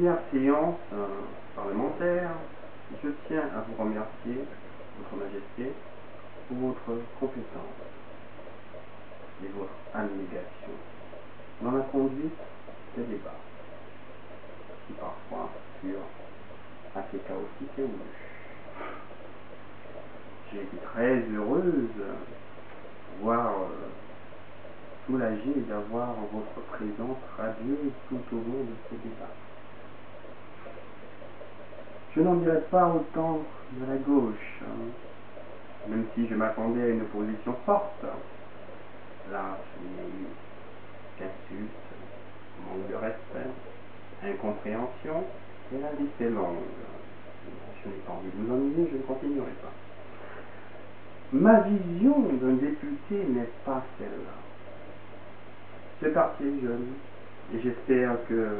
plusieurs séances parlementaires, je tiens à vous remercier, Votre Majesté, pour votre compétence et votre abnégation dans la conduite des débats, qui parfois furent assez chaotiques et houleux. J'ai été très heureuse, voire soulagée d'avoir votre présence radieuse tout au long de ces débats. Je n'en dirai pas autant de la gauche, même si je m'attendais à une opposition forte. Là, je n'ai eu qu'insultes, manque de respect, incompréhension, et la liste est longue. Je n'ai pas envie de vous ennuyer, je ne continuerai pas. Ma vision d'un député n'est pas celle-là. Ce parti est jeune, et j'espère que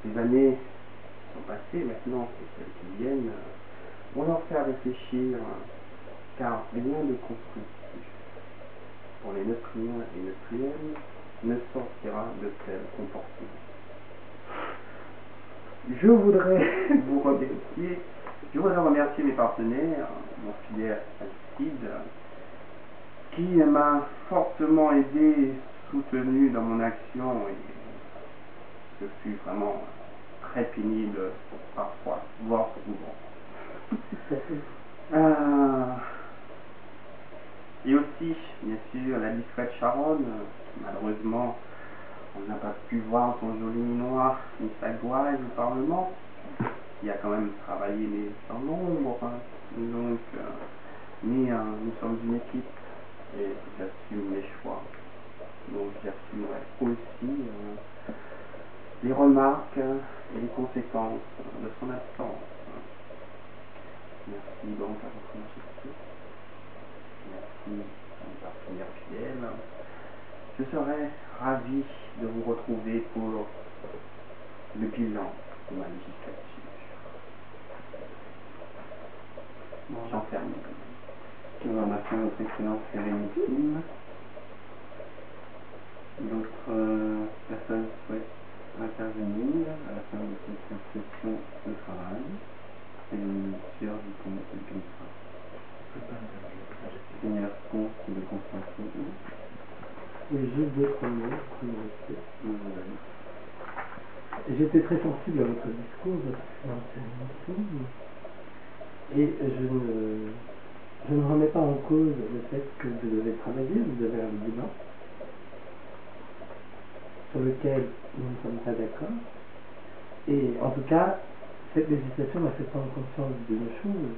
les années qui sont passées maintenant et celles qui viennent vont leur faire réfléchir, car rien de constructif pour les neutriens et neutriennes ne sortira de tels comportements. Je voudrais remercier mes partenaires, mon fidèle Alcide, qui m'a fortement aidé, soutenu dans mon action, et ce fut vraiment très pénible parfois, voire souvent. Et aussi, bien sûr, la discrète Sharon, malheureusement, on n'a pas pu voir son joli noir ni sa gouaille au Parlement, qui a quand même travaillé mais dans l'ombre, donc, mais nous sommes une équipe, et j'assume mes choix, donc j'assumerai aussi les remarques et les conséquences de son absence. Merci donc à votre majesté. Merci à mes partenaires fidèles. Je serais ravi de vous retrouver pour le bilan de ma législature. J'en termine. Nous en remercions notre excellence sérénissime. D'autres personnes souhaitent intervenir à la fin de cette session de travail. Et le ministère du compte de Grimpa. Seigneur Comte de Constantine. Oui, juste deux premiers. J'étais très sensible à votre discours, votre sérénissime, et je ne remets pas en cause le fait que vous devez travailler, vous devez un bilan sur lequel nous ne sommes pas d'accord. Et en tout cas, cette législation m'a fait prendre conscience d'une chose,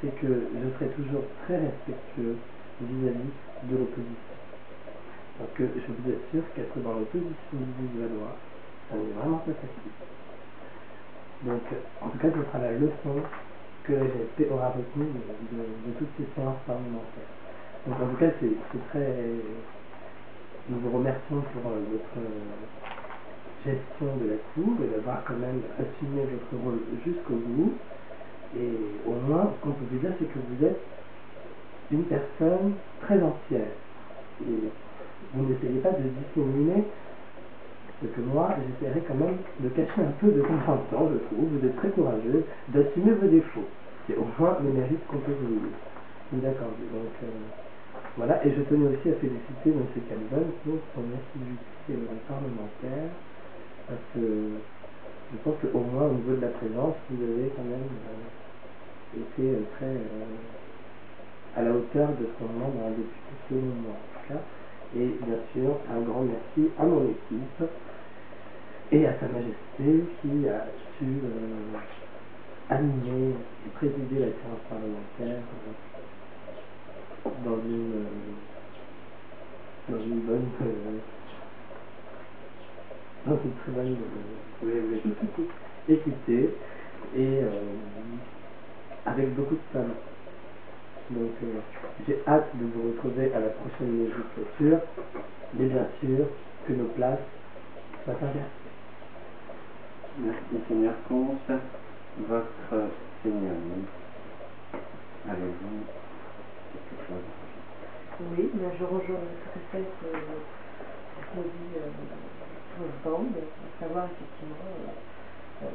c'est que je serai toujours très respectueux vis-à-vis de l'opposition. Parce que je vous assure qu'être dans l'opposition du Valois, ça n'est vraiment pas facile. Donc, en tout cas, ce sera la leçon que j'ai aura retenue de toutes ces séances parlementaires. Donc, en tout cas, c'est très... Nous vous remercions pour votre gestion de la Cour et d'avoir quand même assumé votre rôle jusqu'au bout. Et au moins, ce qu'on peut vous dire, c'est que vous êtes une personne très entière. Et vous n'essayez pas de dissimuler ce que moi, j'essaierai quand même de cacher un peu de temps en temps, je trouve. Vous êtes très courageux d'assumer vos défauts. C'est au moins le mérite qu'on peut vous dire. Vous accorder. Donc, voilà. Et je tenais aussi à féliciter M. Campbell pour son assiduité parlementaire, parce que je pense qu'au moins au niveau de la présence, vous avez quand même été très à la hauteur de ce qu'on demande à un député, selon moi en tout cas. Et bien sûr, un grand merci à mon équipe et à Sa Majesté qui a su animer et présider la séance parlementaire dans une très bonne équité et avec beaucoup de talent. Donc j'ai hâte de vous retrouver à la prochaine législature, mais bien sûr que nos places soient inversées. Merci Seigneur Comte. Votre Seigneurie. Avez-vous quelque chose à rajouter? Oui, mais je rejoins tout à fait ce qu'on dit ensemble, à savoir effectivement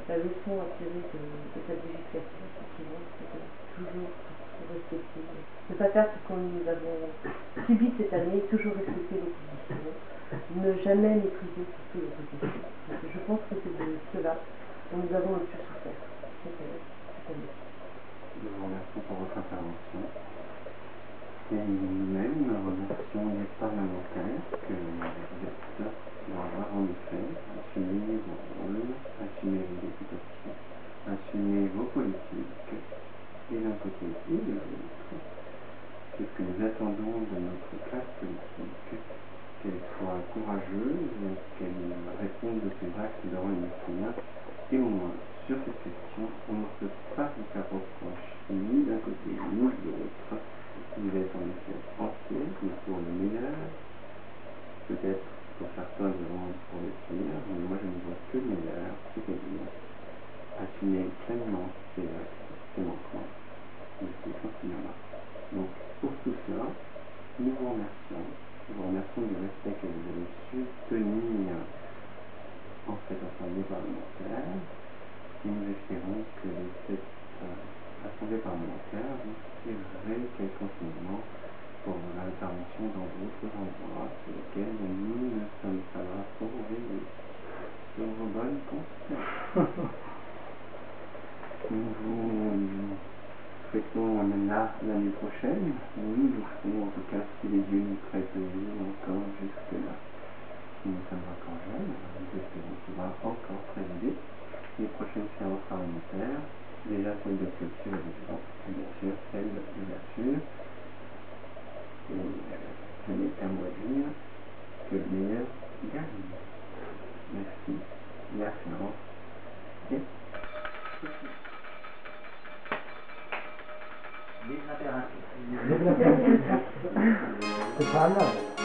la leçon à tirer de cette législation, effectivement, c'est de toujours respecter, ne pas faire ce qu'on nous avons subi cette année, toujours respecter l'opposition, ne jamais mépriser surtout l'opposition. Je pense que c'est de cela dont nous avons le plus souffert cette année. Nous vous remercions pour votre intervention. Et nous-mêmes, nous remercions les parlementaires que vous êtes pour avoir en effet assumé vos rôles, assumé vos députations, assumé vos politiques, et d'un côté et de l'autre. C'est ce que nous attendons de notre classe politique, qu'elle soit courageuse, qu'elle réponde de ses actes devant les citoyens. Et au moins, sur cette question, on ne peut pas vous faire reproche ni d'un côté ni de l'autre. Vous êtes en effet entier, mais pour le meilleur, peut-être pour certains devant pour le pire, mais moi je ne vois que le meilleur, c'est-à-dire assumer pleinement ses actes, ses manquements, de ces continents-là. Donc pour tout cela, nous vous remercions. Nous vous remercions du respect que vous avez su tenir en cette assemblée parlementaire. Et nous espérons que cette assemblée parlementaire vous tirerait quelques enseignements pour l'intervention dans d'autres endroits sur lesquels nous ne sommes pas là pour veiller sur vos bonnes considérations. Nous vous souhaitons l'année prochaine. Nous ferons, en tout cas, si les dieux nous prêtent encore jusque-là. Si nous sommes encore jeunes, nous espérons pouvoir encore présider les prochaines séances parlementaires, déjà celle de clôture et et bien sûr celle d'ouverture. Et je n'ai qu'à moi dire que le meilleur gagne. Merci. La séance est Les impératifs. C'est pas mal.